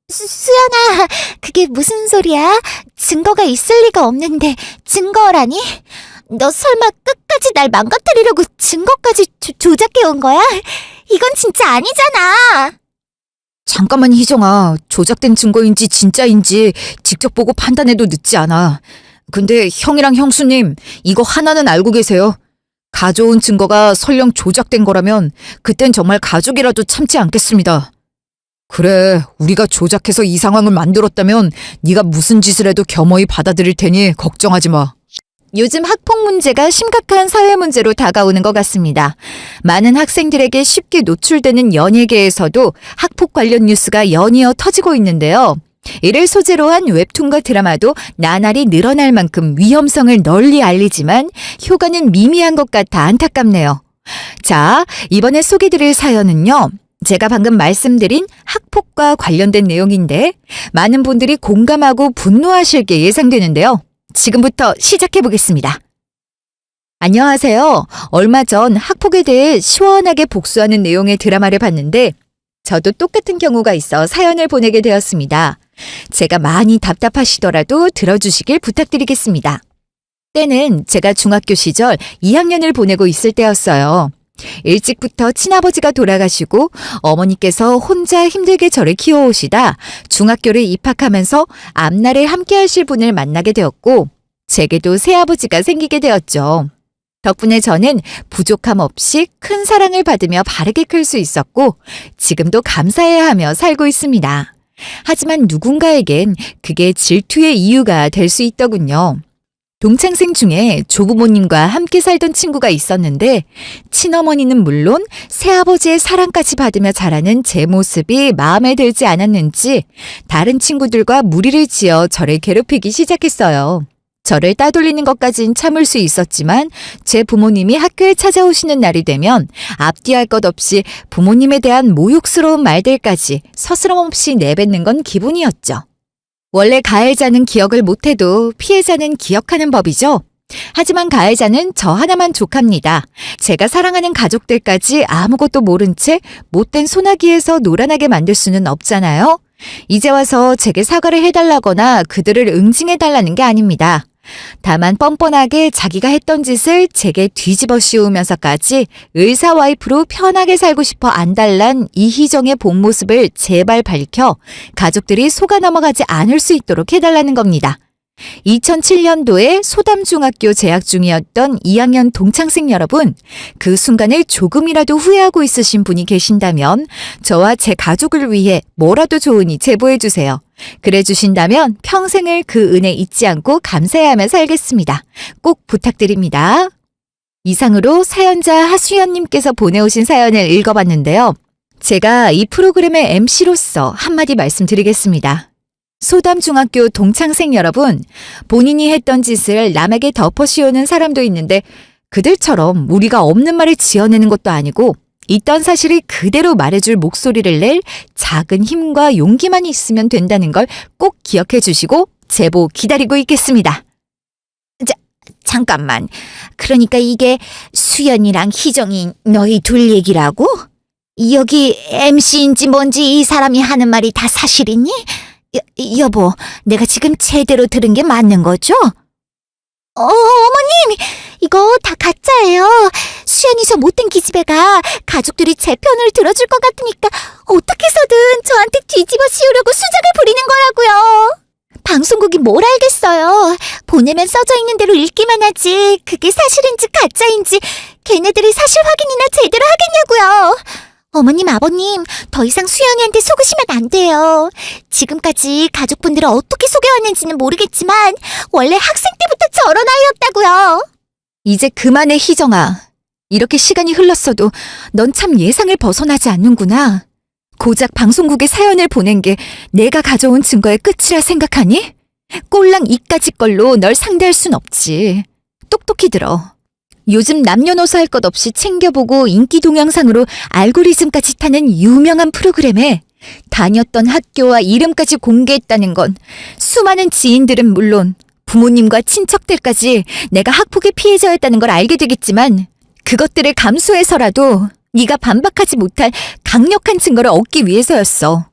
S2: 수연아, 그게 무슨 소리야? 증거가 있을 리가 없는데 증거라니? 너 설마 끝까지 날 망가뜨리려고 증거까지 조작해온 거야? 이건 진짜 아니잖아.
S1: 잠깐만 희정아, 조작된 증거인지 진짜인지 직접 보고 판단해도 늦지 않아. 근데 형이랑 형수님, 이거 하나는 알고 계세요. 가져온 증거가 설령 조작된 거라면 그땐 정말 가족이라도 참지 않겠습니다. 그래, 우리가 조작해서 이 상황을 만들었다면 네가 무슨 짓을 해도 겸허히 받아들일 테니 걱정하지 마.
S2: 요즘 학폭 문제가 심각한 사회 문제로 다가오는 것 같습니다. 많은 학생들에게 쉽게 노출되는 연예계에서도 학폭 관련 뉴스가 연이어 터지고 있는데요. 이를 소재로 한 웹툰과 드라마도 나날이 늘어날 만큼 위험성을 널리 알리지만 효과는 미미한 것 같아 안타깝네요. 자, 이번에 소개드릴 사연은요. 제가 방금 말씀드린 학폭과 관련된 내용인데 많은 분들이 공감하고 분노하실 게 예상되는데요. 지금부터 시작해보겠습니다. 안녕하세요. 얼마 전 학폭에 대해 시원하게 복수하는 내용의 드라마를 봤는데 저도 똑같은 경우가 있어 사연을 보내게 되었습니다. 제가 많이 답답하시더라도 들어주시길 부탁드리겠습니다. 때는 제가 중학교 시절 2학년을 보내고 있을 때였어요. 일찍부터 친아버지가 돌아가시고 어머니께서 혼자 힘들게 저를 키워오시다 중학교를 입학하면서 앞날을 함께 하실 분을 만나게 되었고 제게도 새아버지가 생기게 되었죠. 덕분에 저는 부족함 없이 큰 사랑을 받으며 바르게 클 수 있었고 지금도 감사해야 하며 살고 있습니다. 하지만 누군가에겐 그게 질투의 이유가 될 수 있더군요. 동창생 중에 조부모님과 함께 살던 친구가 있었는데 친어머니는 물론 새아버지의 사랑까지 받으며 자라는 제 모습이 마음에 들지 않았는지 다른 친구들과 무리를 지어 저를 괴롭히기 시작했어요. 저를 따돌리는 것까진 참을 수 있었지만 제 부모님이 학교에 찾아오시는 날이 되면 앞뒤할 것 없이 부모님에 대한 모욕스러운 말들까지 서스럼없이 내뱉는 건 기본이었죠. 원래 가해자는 기억을 못해도 피해자는 기억하는 법이죠. 하지만 가해자는 저 하나만 족합니다. 제가 사랑하는 가족들까지 아무것도 모른 채 못된 소나기에서 노란하게 만들 수는 없잖아요. 이제 와서 제게 사과를 해달라거나 그들을 응징해달라는 게 아닙니다. 다만 뻔뻔하게 자기가 했던 짓을 제게 뒤집어 씌우면서까지 의사 와이프로 편하게 살고 싶어 안달난 이희정의 본 모습을 제발 밝혀 가족들이 속아 넘어가지 않을 수 있도록 해달라는 겁니다. 2007년도에 소담중학교 재학 중이었던 2학년 동창생 여러분, 그 순간을 조금이라도 후회하고 있으신 분이 계신다면 저와 제 가족을 위해 뭐라도 좋으니 제보해 주세요. 그래 주신다면 평생을 그 은혜 잊지 않고 감사해하며 살겠습니다. 꼭 부탁드립니다. 이상으로 사연자 하수연님께서 보내오신 사연을 읽어봤는데요. 제가 이 프로그램의 MC로서 한마디 말씀드리겠습니다. 소담중학교 동창생 여러분, 본인이 했던 짓을 남에게 덮어씌우는 사람도 있는데 그들처럼 우리가 없는 말을 지어내는 것도 아니고 있던 사실을 그대로 말해줄 목소리를 낼 작은 힘과 용기만 있으면 된다는 걸 꼭 기억해 주시고 제보 기다리고 있겠습니다. 잠깐만. 그러니까 이게 수연이랑 희정이 너희 둘 얘기라고? 여기 MC인지 뭔지 이 사람이 하는 말이 다 사실이니? 여보, 내가 지금 제대로 들은 게 맞는 거죠? 어머님! 이거 다 가짜예요. 수연이 저 못된 기집애가 가족들이 제 편을 들어줄 것 같으니까 어떻게 해서든 저한테 뒤집어 씌우려고 수작을 부리는 거라고요. 방송국이 뭘 알겠어요. 보내면 써져 있는 대로 읽기만 하지 그게 사실인지 가짜인지 걔네들이 사실 확인이나 제대로 하겠냐고요. 어머님, 아버님, 더 이상 수연이한테 속으시면 안 돼요. 지금까지 가족분들을 어떻게 속여왔는지는 모르겠지만 원래 학생 때부터 저런 아이였다고요. 이제 그만해, 희정아. 이렇게 시간이 흘렀어도 넌 참 예상을 벗어나지 않는구나. 고작 방송국에 사연을 보낸 게 내가 가져온 증거의 끝이라 생각하니? 꼴랑 이까짓 걸로 널 상대할 순 없지. 똑똑히 들어. 요즘 남녀노소 할 것 없이 챙겨보고 인기 동영상으로 알고리즘까지 타는 유명한 프로그램에 다녔던 학교와 이름까지 공개했다는 건 수많은 지인들은 물론 부모님과 친척들까지 내가 학폭의 피해자였다는 걸 알게 되겠지만 그것들을 감수해서라도 네가 반박하지 못할 강력한 증거를 얻기 위해서였어.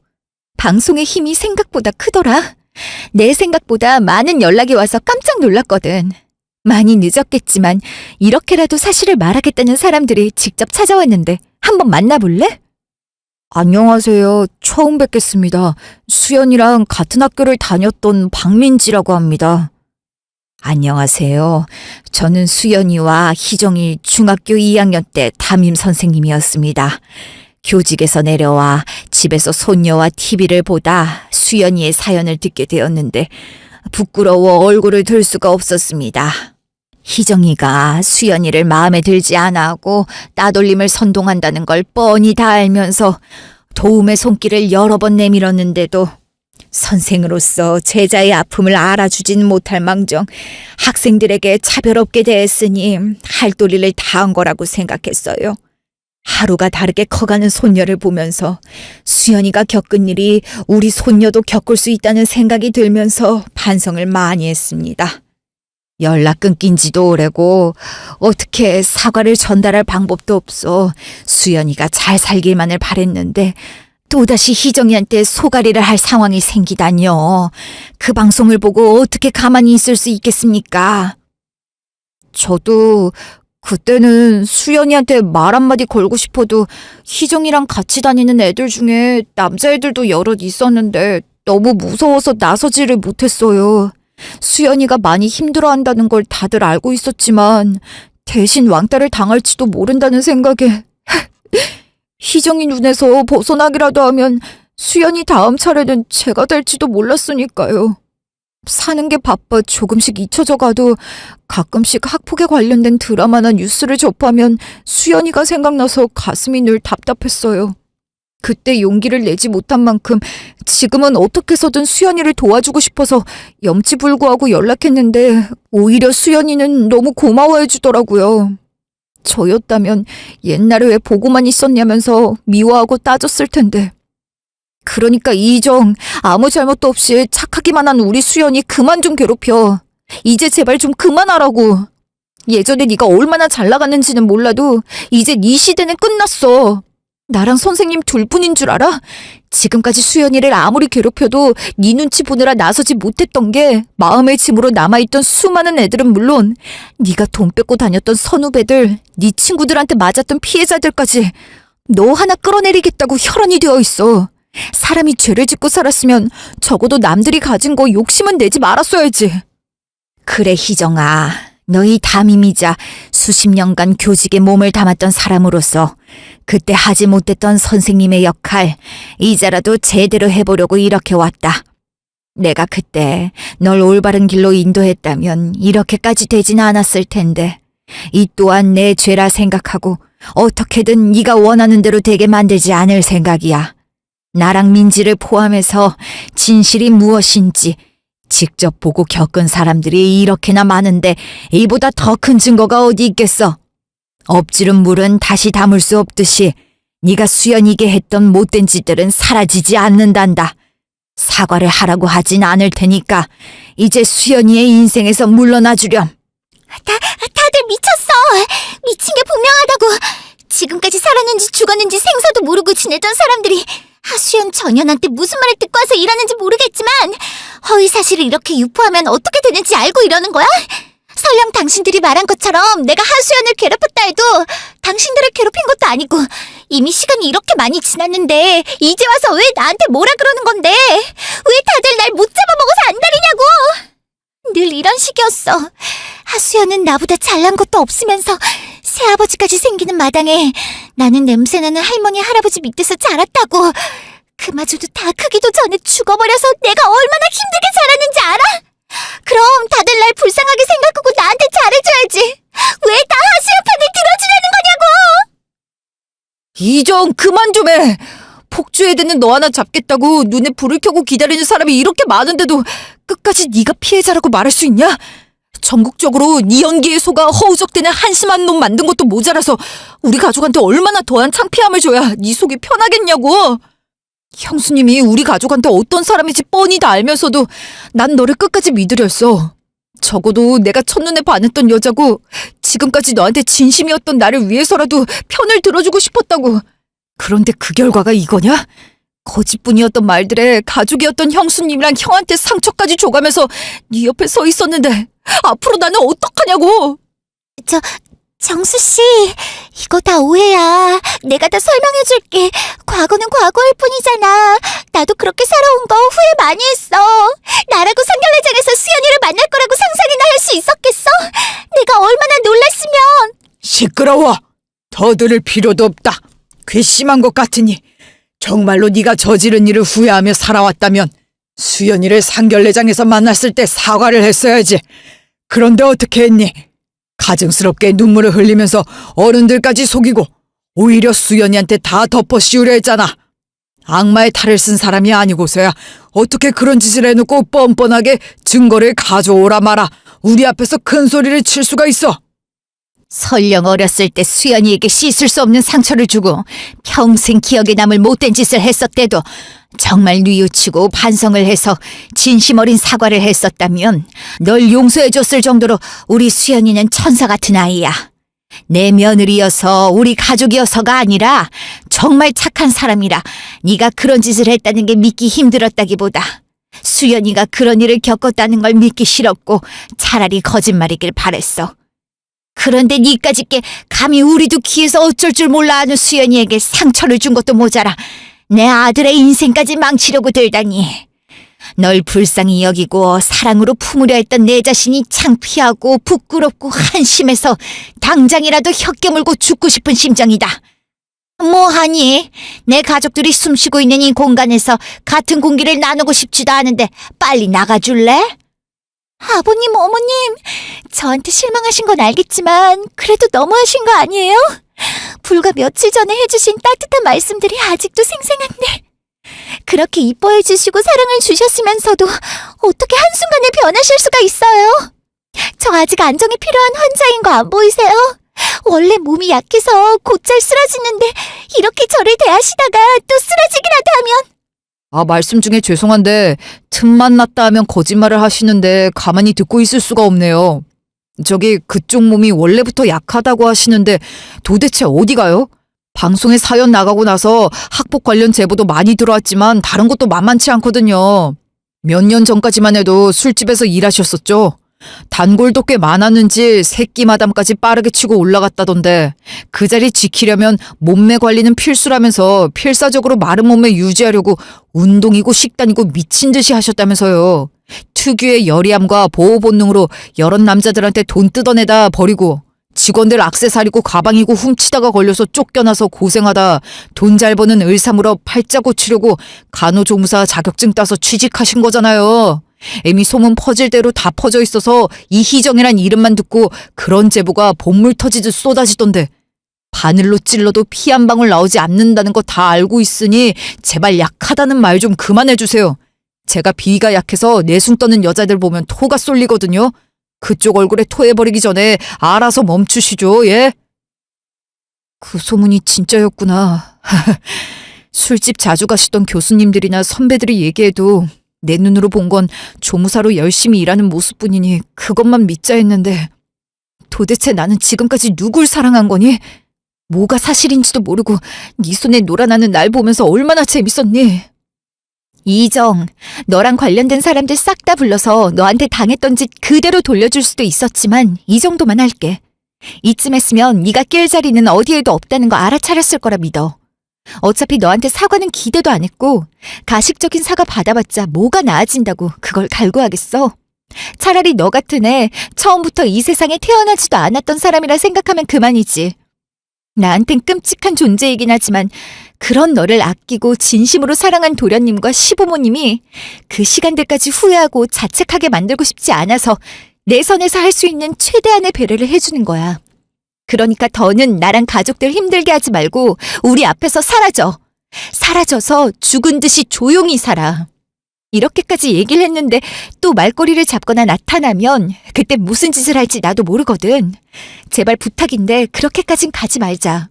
S2: 방송의 힘이 생각보다 크더라. 내 생각보다 많은 연락이 와서 깜짝 놀랐거든. 많이 늦었겠지만 이렇게라도 사실을 말하겠다는 사람들이 직접 찾아왔는데 한번 만나볼래?
S1: 안녕하세요. 처음 뵙겠습니다. 수연이랑 같은 학교를 다녔던 박민지라고 합니다.
S2: 안녕하세요. 저는 수연이와 희정이 중학교 2학년 때 담임 선생님이었습니다. 교직에서 내려와 집에서 손녀와 TV를 보다 수연이의 사연을 듣게 되었는데 부끄러워 얼굴을 들 수가 없었습니다. 희정이가 수연이를 마음에 들지 않아 하고 따돌림을 선동한다는 걸 뻔히 다 알면서 도움의 손길을 여러 번 내밀었는데도 선생으로서 제자의 아픔을 알아주진 못할 망정 학생들에게 차별 없게 대했으니 할 도리를 다한 거라고 생각했어요. 하루가 다르게 커가는 손녀를 보면서 수연이가 겪은 일이 우리 손녀도 겪을 수 있다는 생각이 들면서 반성을 많이 했습니다. 연락 끊긴 지도 오래고 어떻게 사과를 전달할 방법도 없어 수연이가 잘 살길만을 바랬는데 또다시 희정이한테 소가리를 할 상황이 생기다니요. 그 방송을 보고 어떻게 가만히 있을 수 있겠습니까?
S1: 저도 그때는 수연이한테 말 한마디 걸고 싶어도 희정이랑 같이 다니는 애들 중에 남자애들도 여럿 있었는데 너무 무서워서 나서지를 못했어요. 수연이가 많이 힘들어한다는 걸 다들 알고 있었지만 대신 왕따를 당할지도 모른다는 생각에 희정이 눈에서 벗어나기라도 하면 수연이 다음 차례는 제가 될지도 몰랐으니까요. 사는 게 바빠 조금씩 잊혀져 가도 가끔씩 학폭에 관련된 드라마나 뉴스를 접하면 수연이가 생각나서 가슴이 늘 답답했어요. 그때 용기를 내지 못한 만큼 지금은 어떻게 해서든 수연이를 도와주고 싶어서 염치불구하고 연락했는데 오히려 수연이는 너무 고마워해 주더라고요. 저였다면 옛날에 왜 보고만 있었냐면서 미워하고 따졌을 텐데. 그러니까 이정, 아무 잘못도 없이 착하기만 한 우리 수연이 그만 좀 괴롭혀. 이제 제발 좀 그만하라고. 예전에 네가 얼마나 잘 나갔는지는 몰라도 이제 네 시대는 끝났어. 나랑 선생님 둘뿐인 줄 알아? 지금까지 수연이를 아무리 괴롭혀도 네 눈치 보느라 나서지 못했던 게 마음의 짐으로 남아있던 수많은 애들은 물론 네가 돈 뺏고 다녔던 선후배들, 네 친구들한테 맞았던 피해자들까지 너 하나 끌어내리겠다고 혈안이 되어 있어. 사람이 죄를 짓고 살았으면 적어도 남들이 가진 거 욕심은 내지 말았어야지.
S2: 그래 희정아, 너희 담임이자 수십 년간 교직에 몸을 담았던 사람으로서 그때 하지 못했던 선생님의 역할 이제라도 제대로 해보려고 이렇게 왔다. 내가 그때 널 올바른 길로 인도했다면 이렇게까지 되진 않았을 텐데 이 또한 내 죄라 생각하고 어떻게든 네가 원하는 대로 되게 만들지 않을 생각이야. 나랑 민지를 포함해서 진실이 무엇인지 직접 보고 겪은 사람들이 이렇게나 많은데 이보다 더 큰 증거가 어디 있겠어. 엎지른 물은 다시 담을 수 없듯이 네가 수연이게 했던 못된 짓들은 사라지지 않는단다. 사과를 하라고 하진 않을 테니까 이제 수연이의 인생에서 물러나 주렴.
S4: 다들 미쳤어. 미친 게 분명하다고. 지금까지 살았는지 죽었는지 생사도 모르고 지내던 사람들이 하수연 전현한테 무슨 말을 듣고 와서 일하는지 모르겠지만 허위 사실을 이렇게 유포하면 어떻게 되는지 알고 이러는 거야? 설령 당신들이 말한 것처럼 내가 하수연을 괴롭혔다 해도 당신들을 괴롭힌 것도 아니고 이미 시간이 이렇게 많이 지났는데 이제 와서 왜 나한테 뭐라 그러는 건데? 왜 다들 날 못 잡아먹어서 안달이냐고! 늘 이런 식이었어. 하수연은 나보다 잘난 것도 없으면서 새아버지까지 생기는 마당에 나는 냄새나는 할머니 할아버지 밑에서 자랐다고. 그마저도 다 크기도 전에 죽어버려서 내가 얼마나 힘들게 자랐는지 알아? 그럼 다들 날 불쌍하게 생각하고 나한테 잘해줘야지. 왜 다 하수연 편을 들어주려는 거냐고!
S1: 이정, 그만 좀 해. 폭주해대는 너 하나 잡겠다고 눈에 불을 켜고 기다리는 사람이 이렇게 많은데도 끝까지 네가 피해자라고 말할 수 있냐? 전국적으로 네 연기에 속아 허우적대는 한심한 놈 만든 것도 모자라서 우리 가족한테 얼마나 더한 창피함을 줘야 네 속이 편하겠냐고. 형수님이 우리 가족한테 어떤 사람인지 뻔히 다 알면서도 난 너를 끝까지 믿으려 했어. 적어도 내가 첫눈에 반했던 여자고 지금까지 너한테 진심이었던 나를 위해서라도 편을 들어주고 싶었다고. 그런데 그 결과가 이거냐? 거짓뿐이었던 말들에 가족이었던 형수님이랑 형한테 상처까지 줘가면서 네 옆에 서 있었는데 앞으로 나는 어떡하냐고.
S4: 정수 씨, 이거 다 오해야. 내가 다 설명해줄게. 과거는 과거일 뿐이잖아. 나도 그렇게 살아온 거 후회 많이 했어. 나라고 상견례장에서 수연이를 만날 거라고 상상이나 할 수 있었겠어? 내가 얼마나 놀랐으면.
S3: 시끄러워. 더 들을 필요도 없다. 괘씸한 것 같으니 정말로 네가 저지른 일을 후회하며 살아왔다면 수연이를 상견례장에서 만났을 때 사과를 했어야지. 그런데 어떻게 했니? 가증스럽게 눈물을 흘리면서 어른들까지 속이고 오히려 수연이한테 다 덮어 씌우려 했잖아. 악마의 탈을 쓴 사람이 아니고서야 어떻게 그런 짓을 해놓고 뻔뻔하게 증거를 가져오라 마라 우리 앞에서 큰 소리를 칠 수가 있어.
S2: 설령 어렸을 때 수연이에게 씻을 수 없는 상처를 주고 평생 기억에 남을 못된 짓을 했었대도 정말 뉘우치고 반성을 해서 진심 어린 사과를 했었다면 널 용서해줬을 정도로 우리 수연이는 천사 같은 아이야. 내 며느리여서 우리 가족이어서가 아니라 정말 착한 사람이라 네가 그런 짓을 했다는 게 믿기 힘들었다기보다 수연이가 그런 일을 겪었다는 걸 믿기 싫었고 차라리 거짓말이길 바랬어. 그런데 니까짓게 감히 우리도 귀에서 어쩔 줄 몰라 하는 수연이에게 상처를 준 것도 모자라 내 아들의 인생까지 망치려고 들다니. 널 불쌍히 여기고 사랑으로 품으려 했던 내 자신이 창피하고 부끄럽고 한심해서 당장이라도 혀 깨물고 죽고 싶은 심정이다. 뭐하니? 내 가족들이 숨쉬고 있는 이 공간에서 같은 공기를 나누고 싶지도 않은데 빨리 나가줄래?
S4: 아버님, 어머님, 저한테 실망하신 건 알겠지만 그래도 너무하신 거 아니에요? 불과 며칠 전에 해주신 따뜻한 말씀들이 아직도 생생한데 그렇게 이뻐해 주시고 사랑을 주셨으면서도 어떻게 한순간에 변하실 수가 있어요? 저 아직 안정이 필요한 환자인 거 안 보이세요? 원래 몸이 약해서 곧잘 쓰러지는데 이렇게 저를 대하시다가 또 쓰러지기라도 하면
S1: 말씀 중에 죄송한데 틈만 났다 하면 거짓말을 하시는데 가만히 듣고 있을 수가 없네요. 저기 그쪽 몸이 원래부터 약하다고 하시는데 도대체 어디 가요? 방송에 사연 나가고 나서 학폭 관련 제보도 많이 들어왔지만 다른 것도 만만치 않거든요. 몇 년 전까지만 해도 술집에서 일하셨었죠. 단골도 꽤 많았는지 새끼 마담까지 빠르게 치고 올라갔다던데 그 자리 지키려면 몸매 관리는 필수라면서 필사적으로 마른 몸매 유지하려고 운동이고 식단이고 미친 듯이 하셨다면서요. 특유의 여리함과 보호 본능으로 여러 남자들한테 돈 뜯어내다 버리고 직원들 액세서리고 가방이고 훔치다가 걸려서 쫓겨나서 고생하다 돈 잘 버는 을사물어 팔자 고치려고 간호조무사 자격증 따서 취직하신 거잖아요. 이미 소문 퍼질 대로 다 퍼져 있어서 이희정이란 이름만 듣고 그런 제보가 본물 터지듯 쏟아지던데 바늘로 찔러도 피 한 방울 나오지 않는다는 거 다 알고 있으니 제발 약하다는 말 좀 그만해주세요. 제가 비위가 약해서 내숭 떠는 여자들 보면 토가 쏠리거든요. 그쪽 얼굴에 토해버리기 전에 알아서 멈추시죠. 예? 그 소문이 진짜였구나. 술집 자주 가시던 교수님들이나 선배들이 얘기해도 내 눈으로 본 건 조무사로 열심히 일하는 모습뿐이니 그것만 믿자 했는데 도대체 나는 지금까지 누굴 사랑한 거니? 뭐가 사실인지도 모르고 네 손에 놀아나는 날 보면서 얼마나 재밌었니?
S2: 이정, 너랑 관련된 사람들 싹 다 불러서 너한테 당했던 짓 그대로 돌려줄 수도 있었지만 이 정도만 할게. 이쯤 했으면 네가 낄 자리는 어디에도 없다는 거 알아차렸을 거라 믿어. 어차피 너한테 사과는 기대도 안 했고 가식적인 사과 받아봤자 뭐가 나아진다고 그걸 갈구하겠어. 차라리 너 같은 애 처음부터 이 세상에 태어나지도 않았던 사람이라 생각하면 그만이지. 나한텐 끔찍한 존재이긴 하지만 그런 너를 아끼고 진심으로 사랑한 도련님과 시부모님이 그 시간들까지 후회하고 자책하게 만들고 싶지 않아서 내 선에서 할 수 있는 최대한의 배려를 해주는 거야. 그러니까 더는 나랑 가족들 힘들게 하지 말고 우리 앞에서 사라져. 사라져서 죽은 듯이 조용히 살아. 이렇게까지 얘기를 했는데 또 말꼬리를 잡거나 나타나면 그때 무슨 짓을 할지 나도 모르거든. 제발 부탁인데 그렇게까진 가지 말자.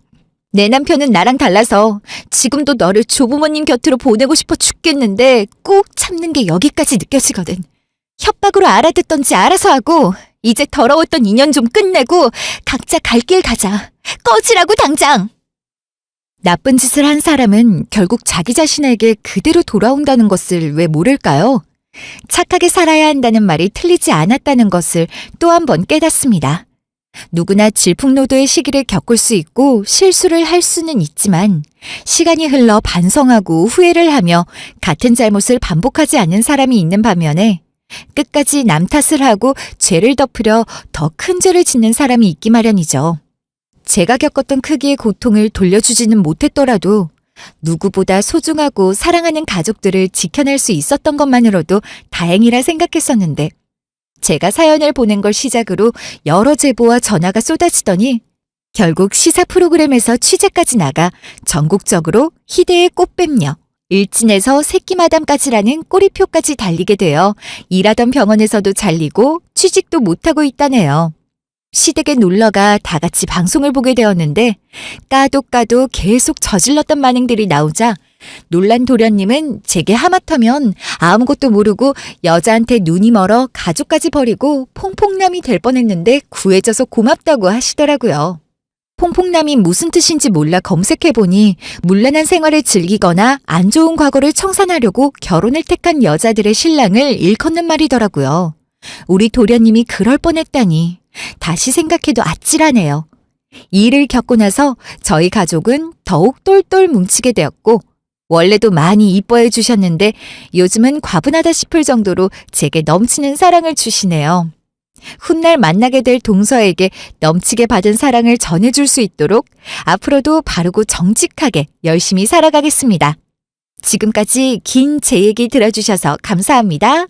S2: 내 남편은 나랑 달라서 지금도 너를 조부모님 곁으로 보내고 싶어 죽겠는데 꾹 참는 게 여기까지 느껴지거든. 협박으로 알아듣던지 알아서 하고 이제 더러웠던 인연 좀 끝내고 각자 갈 길 가자. 꺼지라고 당장. 나쁜 짓을 한 사람은 결국 자기 자신에게 그대로 돌아온다는 것을 왜 모를까요? 착하게 살아야 한다는 말이 틀리지 않았다는 것을 또 한 번 깨닫습니다. 누구나 질풍노도의 시기를 겪을 수 있고 실수를 할 수는 있지만 시간이 흘러 반성하고 후회를 하며 같은 잘못을 반복하지 않는 사람이 있는 반면에 끝까지 남 탓을 하고 죄를 덮으려 더 큰 죄를 짓는 사람이 있기 마련이죠. 제가 겪었던 크기의 고통을 돌려주지는 못했더라도 누구보다 소중하고 사랑하는 가족들을 지켜낼 수 있었던 것만으로도 다행이라 생각했었는데 제가 사연을 보낸 걸 시작으로 여러 제보와 전화가 쏟아지더니 결국 시사 프로그램에서 취재까지 나가 전국적으로 희대의 꽃뱀녀, 일진에서 새끼마담까지라는 꼬리표까지 달리게 되어 일하던 병원에서도 잘리고 취직도 못하고 있다네요. 시댁에 놀러가 다 같이 방송을 보게 되었는데 까도 계속 저질렀던 만행들이 나오자 놀란 도련님은 제게 하마터면 아무것도 모르고 여자한테 눈이 멀어 가족까지 버리고 퐁퐁남이 될 뻔했는데 구해줘서 고맙다고 하시더라고요. 퐁퐁남이 무슨 뜻인지 몰라 검색해보니 문란한 생활을 즐기거나 안 좋은 과거를 청산하려고 결혼을 택한 여자들의 신랑을 일컫는 말이더라고요. 우리 도련님이 그럴 뻔했다니 다시 생각해도 아찔하네요. 이 일을 겪고 나서 저희 가족은 더욱 똘똘 뭉치게 되었고 원래도 많이 이뻐해 주셨는데 요즘은 과분하다 싶을 정도로 제게 넘치는 사랑을 주시네요. 훗날 만나게 될 동서에게 넘치게 받은 사랑을 전해줄 수 있도록 앞으로도 바르고 정직하게 열심히 살아가겠습니다. 지금까지 긴 제 얘기 들어주셔서 감사합니다.